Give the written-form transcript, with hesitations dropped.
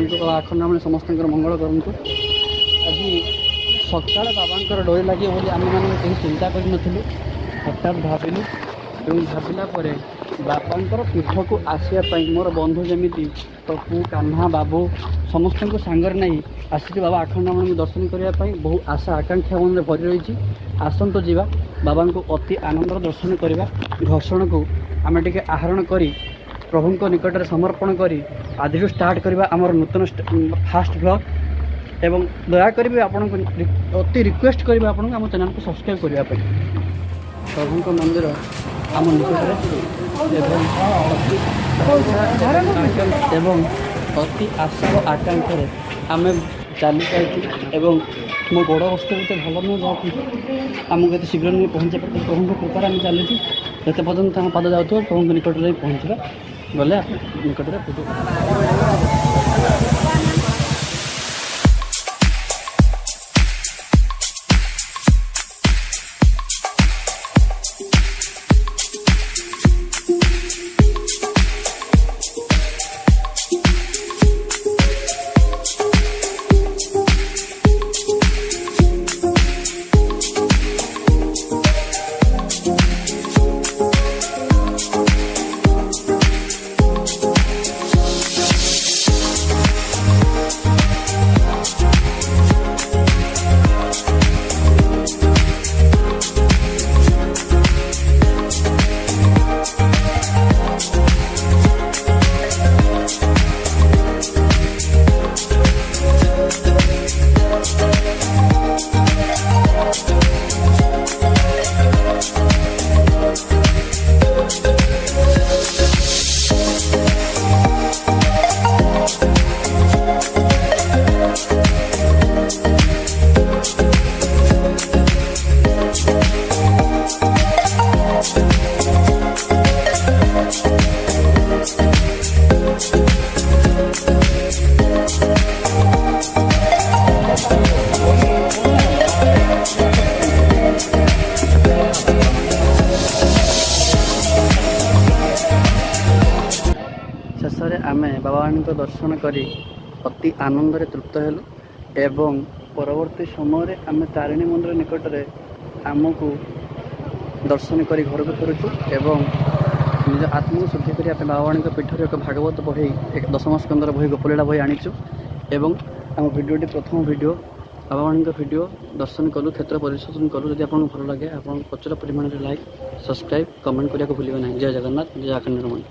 କରନ୍ତୁ, ବାବା ଆଖଣ୍ଡଳମଣି ସମସ୍ତଙ୍କର ମଙ୍ଗଳ କରନ୍ତୁ। ଆଜି ସକାଳେ ବାବାଙ୍କର ଡୋରି ଲାଗିବ ବୋଲି ଆମେମାନେ କେହି ଚିନ୍ତା କରିନଥିଲୁ। ହଠାତ୍ ଭାବିଲୁ ଏବଂ ଭାବିଲା ପରେ ବାବାଙ୍କର ପୀଠକୁ ଆସିବା ପାଇଁ ମୋର ବନ୍ଧୁ ଯେମିତି ତପୁ, କାହ୍ନା, ବାବୁ ସମସ୍ତଙ୍କୁ ସାଙ୍ଗରେ ନେଇ ଆସିଛୁ ବାବା ଆଖଣ୍ଡଳମଣିଙ୍କୁ ଦର୍ଶନ କରିବା ପାଇଁ। ବହୁ ଆଶା ଆକାଂକ୍ଷା ମନରେ ଭରି ରହିଛି। ଆସନ୍ତୁ ଯିବା ବାବାଙ୍କୁ ଅତି ଆନନ୍ଦର ଦର୍ଶନ କରିବା। ଘର୍ଷଣକୁ ଆମେ ଟିକେ ଆହରଣ କରି ପ୍ରଭୁଙ୍କ ନିକଟରେ ସମର୍ପଣ କରି ଆଜିଠୁ ଷ୍ଟାର୍ଟ କରିବା ଆମର ନୂତନ ଫାଷ୍ଟ ବ୍ଲଗ୍। ଏବଂ ଦୟାକରି ବି ଆପଣଙ୍କୁ ଅତି ରିକ୍ୱେଷ୍ଟ କରିବେ ଆପଣଙ୍କୁ ଆମ ଚ୍ୟାନେଲକୁ ସବସ୍କ୍ରାଇବ୍ କରିବା ପାଇଁ। ପ୍ରଭୁଙ୍କ ମନ୍ଦିର ଆମ ନିକଟରେ ଏବଂ ଅତି ଆଶା ଓ ଆକାଂକ୍ଷାରେ ଆମେ ଚାଲି ଚାଲିଛୁ। ଏବଂ ମୋ ଗୋଡ଼ ଅବସ୍ଥା ଏତେ ଭଲ ନୁହେଁ ଯାହାକି ଆମକୁ ଏତେ ଶୀଘ୍ର ନେଇ ପହଞ୍ଚିବା ପାଇଁ ପ୍ରଭୁଙ୍କ କୃପାରେ ଆମେ ଚାଲିଛୁ। ଯେତେ ପର୍ଯ୍ୟନ୍ତ ଆମ ପାଦ ଯାଉଥିବ ପ୍ରଭୁଙ୍କ ନିକଟରେ ଯାଇ ପହଞ୍ଚିବା। ଗଲେ ଆପଣ ନିକଟରେ ପୂଜା ଶେଷରେ ଆମେ ବାବାମାନଙ୍କ ଦର୍ଶନ କରି ଅତି ଆନନ୍ଦରେ ତୃପ୍ତ ହେଲୁ। ଏବଂ ପରବର୍ତ୍ତୀ ସମୟରେ ଆମେ ତାରିଣୀ ମନ୍ଦିର ନିକଟରେ ଆମକୁ ଦର୍ଶନ କରି ଘରକୁ ଫେରୁଛୁ। ଏବଂ ନିଜ ଆତ୍ମକୁ ଶୁଦ୍ଧି କରିବା ପାଇଁ ବାବାମାନଙ୍କ ପୀଠରେ ଏକ ଭାଗବତ ବହି, ଏକ ଦଶମ ସ୍କନ୍ଧର ବହି, ଗୋପଲୀଳା ବହି ଆଣିଛୁ। ଏବଂ ଆମ ଭିଡ଼ିଓଟି ପ୍ରଥମ ଭିଡ଼ିଓ ବାବାମାନଙ୍କ ଭିଡ଼ିଓ ଦର୍ଶନ କଲୁ, କ୍ଷେତ୍ର ପରିଦର୍ଶନ କଲୁ। ଯଦି ଆପଣଙ୍କୁ ଭଲ ଲାଗେ ଆପଣ ପ୍ରଚୁର ପରିମାଣରେ ଲାଇକ୍, ସବସ୍କ୍ରାଇବ୍, କମେଣ୍ଟ କରିବାକୁ ଭୁଲିବେ ନାହିଁ। ଜୟ ଜଗନ୍ନାଥ, ଜୟ ଆଖଣ୍ଡଳମଣି।